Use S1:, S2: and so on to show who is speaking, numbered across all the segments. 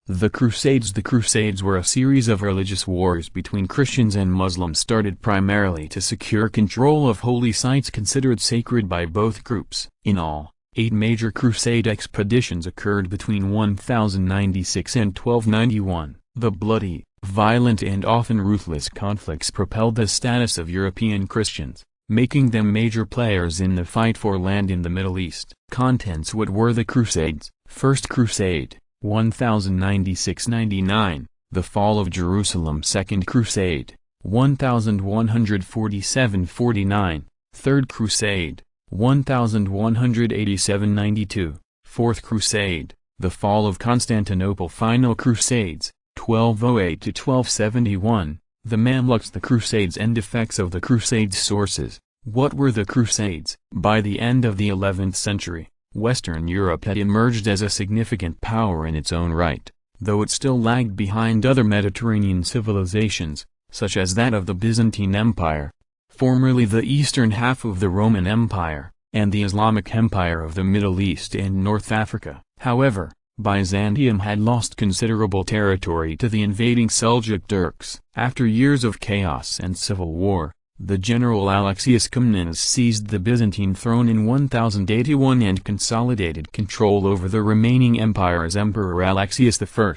S1: The Crusades were a series of religious wars between Christians and Muslims started primarily to secure control of holy sites considered sacred by both groups. In all, 8 major crusade expeditions occurred between 1096 and 1291. The bloody, violent and often ruthless conflicts propelled the status of European Christians, making them major players in the fight for land in the Middle East. Contents: what were the Crusades? First Crusade, 1096–99, the fall of Jerusalem. Second Crusade, 1147–49, Third Crusade, 1187–92, Fourth Crusade, the fall of Constantinople. Final Crusades, 1208–1271, the Mamluks. The Crusades and effects of the Crusades. Sources: what were the Crusades? By the end of the 11th century, Western Europe had emerged as a significant power in its own right, though it still lagged behind other Mediterranean civilizations, such as that of the Byzantine Empire, formerly the eastern half of the Roman Empire, and the Islamic Empire of the Middle East and North Africa. However, Byzantium had lost considerable territory to the invading Seljuk Turks. After years of chaos and civil war, the general Alexius Comnenus seized the Byzantine throne in 1081 and consolidated control over the remaining empire as Emperor Alexius I.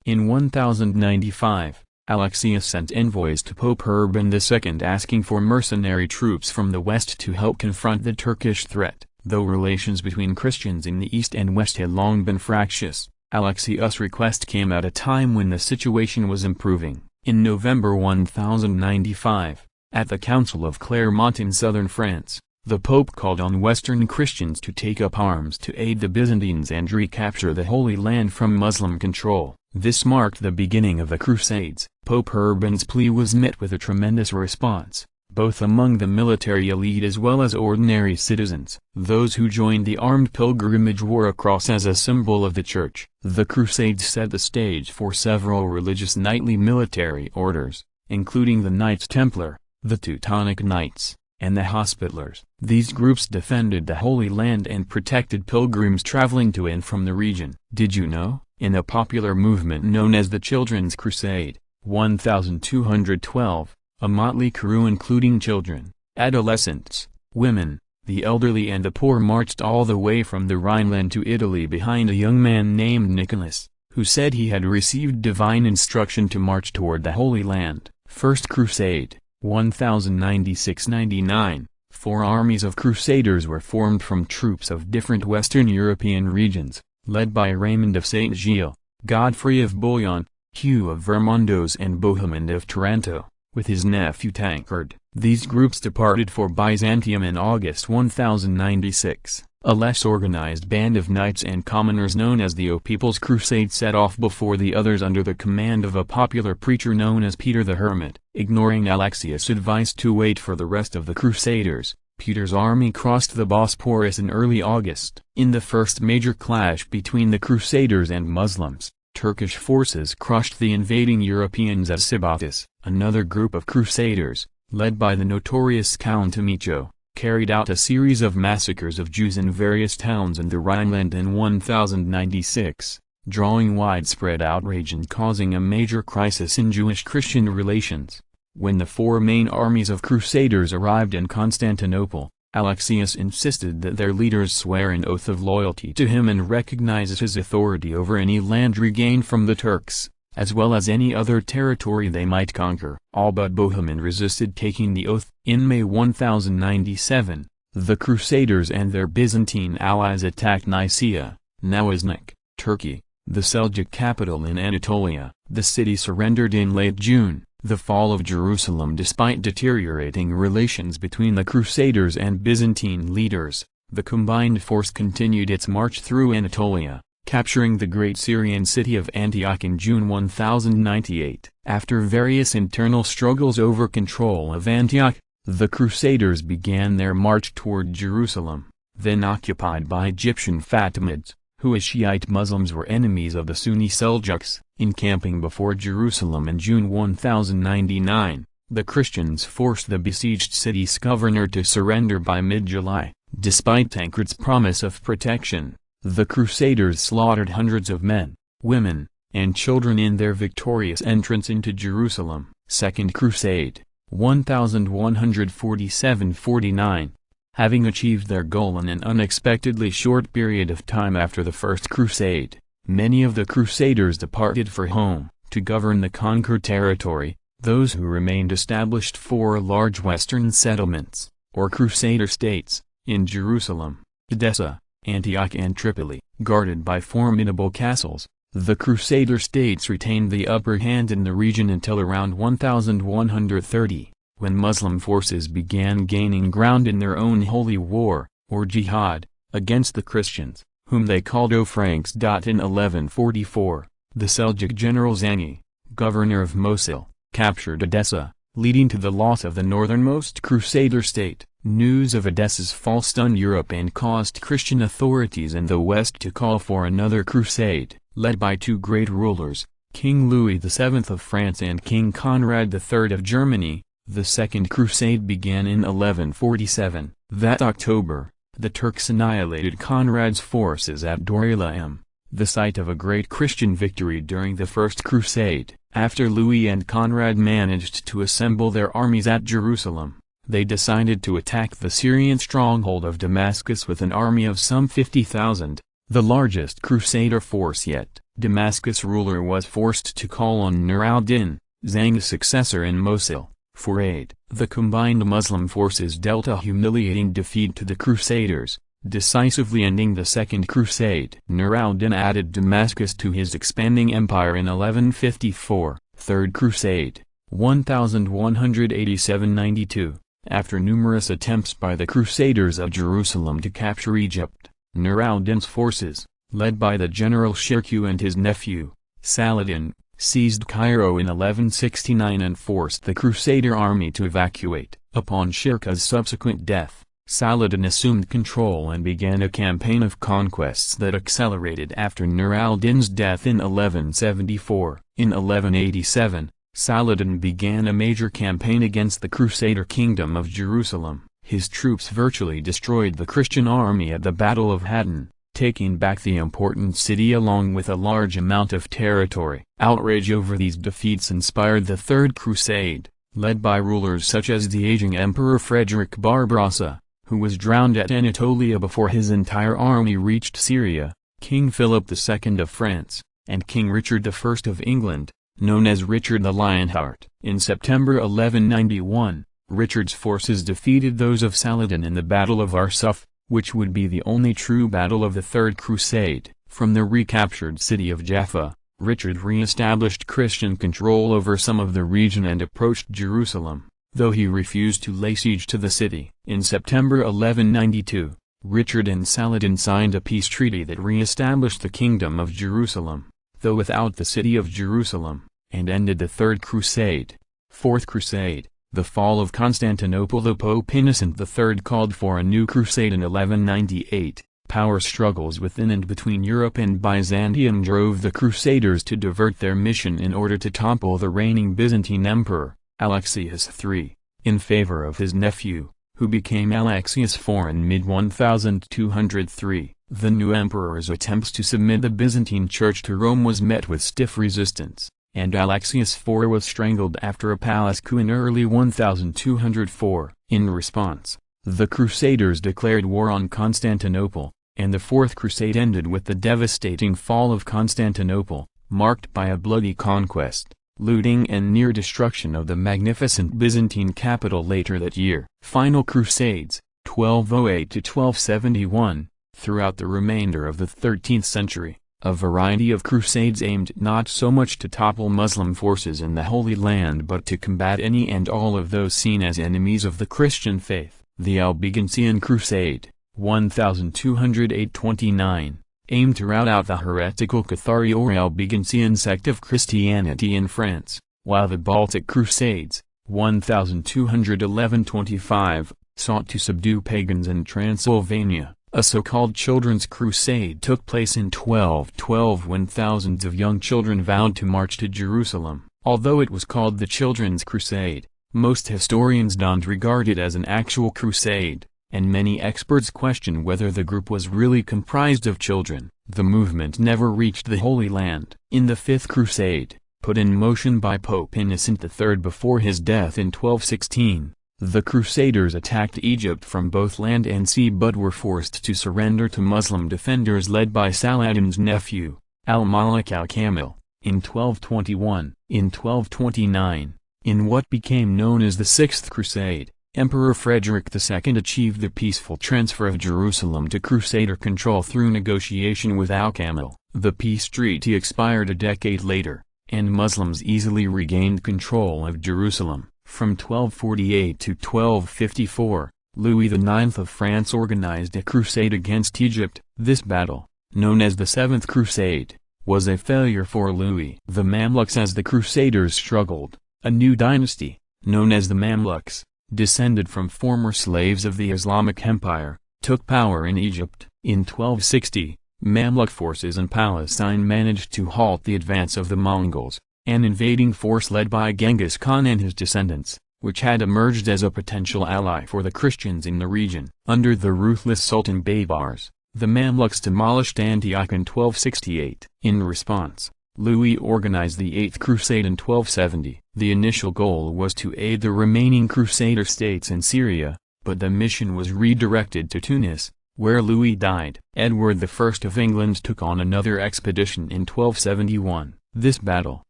S1: In 1095, Alexius sent envoys to Pope Urban II asking for mercenary troops from the west to help confront the Turkish threat. Though relations between Christians in the east and west had long been fractious, Alexius' request came at a time when the situation was improving. In November 1095, at the Council of Clermont in southern France, the Pope called on Western Christians to take up arms to aid the Byzantines and recapture the Holy Land from Muslim control. This marked the beginning of the Crusades. Pope Urban's plea was met with a tremendous response, both among the military elite as well as ordinary citizens. Those who joined the armed pilgrimage wore a cross as a symbol of the Church. The Crusades set the stage for several religious knightly military orders, including the Knights Templar, the Teutonic Knights, and the Hospitallers. These groups defended the Holy Land and protected pilgrims traveling to and from the region. Did you know? In a popular movement known as the Children's Crusade, 1212, a motley crew including children, adolescents, women, the elderly and the poor marched all the way from the Rhineland to Italy behind a young man named Nicholas, who said he had received divine instruction to march toward the Holy Land. First Crusade, 1096–99, 4 armies of crusaders were formed from troops of different Western European regions, led by Raymond of St. Gilles, Godfrey of Bouillon, Hugh of Vermandois and Bohemond of Taranto, with his nephew Tancred. These groups departed for Byzantium in August 1096. A less organized band of knights and commoners known as the O People's Crusade set off before the others under the command of a popular preacher known as Peter the Hermit. Ignoring Alexius' advice to wait for the rest of the Crusaders, Peter's army crossed the Bosporus in early August. In the first major clash between the Crusaders and Muslims, Turkish forces crushed the invading Europeans at Sybatis. Another group of crusaders, led by the notorious Count Amico, carried out a series of massacres of Jews in various towns in the Rhineland in 1096, drawing widespread outrage and causing a major crisis in Jewish-Christian relations. When the 4 main armies of crusaders arrived in Constantinople, Alexius insisted that their leaders swear an oath of loyalty to him and recognize his authority over any land regained from the Turks, as well as any other territory they might conquer. All but Bohemond resisted taking the oath. In May 1097, the Crusaders and their Byzantine allies attacked Nicaea, now Iznik, Turkey, the Seljuk capital in Anatolia. The city surrendered in late June. The fall of Jerusalem. Despite deteriorating relations between the Crusaders and Byzantine leaders, the combined force continued its march through Anatolia, capturing the great Syrian city of Antioch in June 1098. After various internal struggles over control of Antioch, the Crusaders began their march toward Jerusalem, then occupied by Egyptian Fatimids, who as Shiite Muslims were enemies of the Sunni Seljuks. Encamping before Jerusalem in June 1099, the Christians forced the besieged city's governor to surrender by mid-July. Despite Tancred's promise of protection, the Crusaders slaughtered hundreds of men, women, and children in their victorious entrance into Jerusalem. Second Crusade, 1147–49. Having achieved their goal in an unexpectedly short period of time after the First Crusade, many of the Crusaders departed for home, to govern the conquered territory. Those who remained established four large western settlements, or Crusader states, in Jerusalem, Edessa, Antioch and Tripoli, guarded by formidable castles. The Crusader states retained the upper hand in the region until around 1130, when Muslim forces began gaining ground in their own holy war, or jihad, against the Christians, whom they called O-Franks. In 1144, the Seljuk general Zangi, governor of Mosul, captured Edessa, leading to the loss of the northernmost Crusader state. News of Edessa's fall stunned Europe and caused Christian authorities in the West to call for another crusade, led by two great rulers, King Louis VII of France and King Conrad III of Germany. The Second Crusade began in 1147. That October, the Turks annihilated Conrad's forces at Dorylaeum, the site of a great Christian victory during the First Crusade. After Louis and Conrad managed to assemble their armies at Jerusalem, they decided to attack the Syrian stronghold of Damascus with an army of some 50,000, the largest Crusader force yet. Damascus ruler was forced to call on Nur al-Din, Zangi's successor in Mosul, for aid. The combined Muslim forces dealt a humiliating defeat to the Crusaders, decisively ending the Second Crusade. Nur al-Din added Damascus to his expanding empire in 1154. Third Crusade, 1187–92. After numerous attempts by the Crusaders of Jerusalem to capture Egypt, Nur al-Din's forces, led by the general Shirkuh and his nephew, Saladin, seized Cairo in 1169 and forced the Crusader army to evacuate. Upon Shirkuh's subsequent death, Saladin assumed control and began a campaign of conquests that accelerated after Nur al-Din's death in 1174. In 1187, Saladin began a major campaign against the Crusader kingdom of Jerusalem. His troops virtually destroyed the Christian army at the Battle of Hattin, taking back the important city along with a large amount of territory. Outrage over these defeats inspired the Third Crusade, led by rulers such as the aging Emperor Frederick Barbarossa, who was drowned at Anatolia before his entire army reached Syria, King Philip II of France, and King Richard I of England, known as Richard the Lionheart. In September 1191, Richard's forces defeated those of Saladin in the Battle of Arsuf, which would be the only true battle of the Third Crusade. From the recaptured city of Jaffa, Richard re-established Christian control over some of the region and approached Jerusalem, though he refused to lay siege to the city. In September 1192, Richard and Saladin signed a peace treaty that re-established the Kingdom of Jerusalem, though without the city of Jerusalem, and ended the Third Crusade. Fourth Crusade, the fall of Constantinople. The Pope Innocent III called for a new crusade in 1198. Power struggles within and between Europe and Byzantium drove the Crusaders to divert their mission in order to topple the reigning Byzantine emperor, Alexius III, in favor of his nephew, who became Alexius IV in mid-1203. The new emperor's attempts to submit the Byzantine Church to Rome was met with stiff resistance, and Alexius IV was strangled after a palace coup in early 1204. In response, the Crusaders declared war on Constantinople, and the Fourth Crusade ended with the devastating fall of Constantinople, marked by a bloody conquest, looting and near destruction of the magnificent Byzantine capital later that year. Final Crusades, 1208–1271. Throughout the remainder of the 13th century, a variety of crusades aimed not so much to topple Muslim forces in the Holy Land but to combat any and all of those seen as enemies of the Christian faith. The Albigensian Crusade, 1208–29, aimed to rout out the heretical Cathari or Albigensian sect of Christianity in France, while the Baltic Crusades, 1211–25, sought to subdue pagans in Transylvania. A so-called Children's Crusade took place in 1212 when thousands of young children vowed to march to Jerusalem. Although it was called the Children's Crusade, most historians don't regard it as an actual crusade. and many experts question whether the group was really comprised of children. The movement never reached the Holy Land. In the Fifth Crusade, put in motion by Pope Innocent III before his death in 1216, the Crusaders attacked Egypt from both land and sea but were forced to surrender to Muslim defenders led by Saladin's nephew, al-Malik al-Kamil, in 1221. In 1229, in what became known as the Sixth Crusade, Emperor Frederick II achieved the peaceful transfer of Jerusalem to Crusader control through negotiation with al-Kamil. The peace treaty expired a decade later, and Muslims easily regained control of Jerusalem. From 1248 to 1254, Louis IX of France organized a crusade against Egypt. This battle, known as the Seventh Crusade, was a failure for Louis. The Mamluks, as the Crusaders struggled, a new dynasty, known as the Mamluks, descended from former slaves of the Islamic Empire, took power in Egypt. In 1260, Mamluk forces in Palestine managed to halt the advance of the Mongols, an invading force led by Genghis Khan and his descendants, which had emerged as a potential ally for the Christians in the region. Under the ruthless Sultan Baybars, the Mamluks demolished Antioch in 1268. In response, Louis organized the Eighth Crusade in 1270. The initial goal was to aid the remaining Crusader states in Syria, but the mission was redirected to Tunis, where Louis died. Edward I of England took on another expedition in 1271. This battle,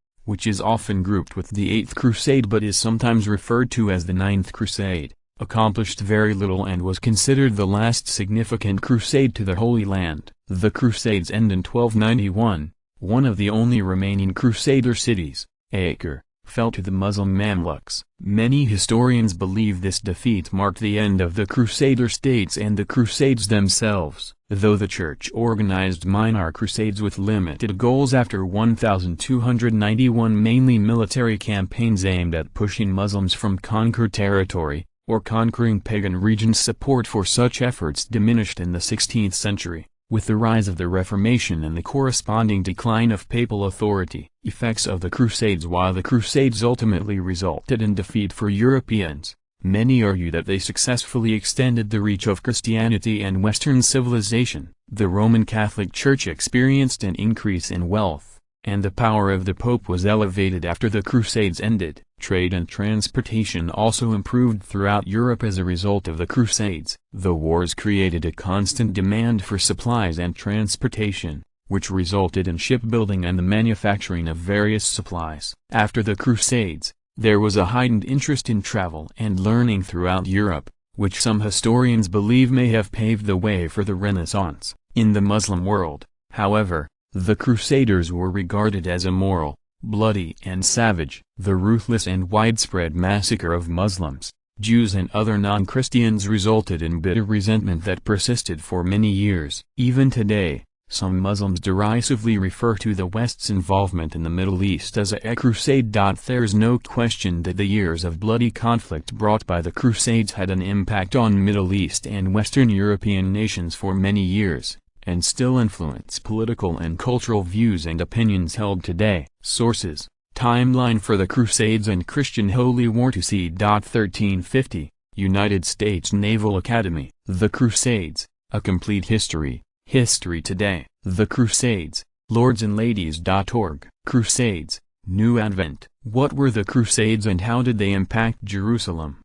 S1: which is often grouped with the Eighth Crusade but is sometimes referred to as the Ninth Crusade, accomplished very little and was considered the last significant crusade to the Holy Land. The Crusades end in 1291. One of the only remaining Crusader cities, Acre, fell to the Muslim Mamluks. Many historians believe this defeat marked the end of the Crusader states and the Crusades themselves. Though the Church organized minor crusades with limited goals after 1291, mainly military campaigns aimed at pushing Muslims from conquered territory, or conquering pagan regions, support for such efforts diminished in the 16th century. With the rise of the Reformation and the corresponding decline of papal authority. Effects of the Crusades. While the Crusades ultimately resulted in defeat for Europeans, many argue that they successfully extended the reach of Christianity and Western civilization. The Roman Catholic Church experienced an increase in wealth, and the power of the Pope was elevated after the Crusades ended. Trade and transportation also improved throughout Europe as a result of the Crusades. The wars created a constant demand for supplies and transportation, which resulted in shipbuilding and the manufacturing of various supplies. After the Crusades, there was a heightened interest in travel and learning throughout Europe, which some historians believe may have paved the way for the Renaissance. In the Muslim world, however, the Crusaders were regarded as immoral, bloody and savage. The ruthless and widespread massacre of Muslims, Jews and other non-Christians resulted in bitter resentment that persisted for many years. Even today, some Muslims derisively refer to the West's involvement in the Middle East as a crusade. There's no question that the years of bloody conflict brought by the Crusades had an impact on Middle East and Western European nations for many years, and still influence political and cultural views and opinions held today. Sources: Timeline for the Crusades and Christian Holy War to see. 1350, United States Naval Academy. The Crusades, A Complete History, History Today. The Crusades, lordsandladies.org. Crusades, New Advent. What were the Crusades and how did they impact Jerusalem?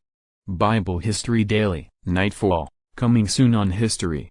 S1: Bible History Daily. Nightfall, coming soon on History.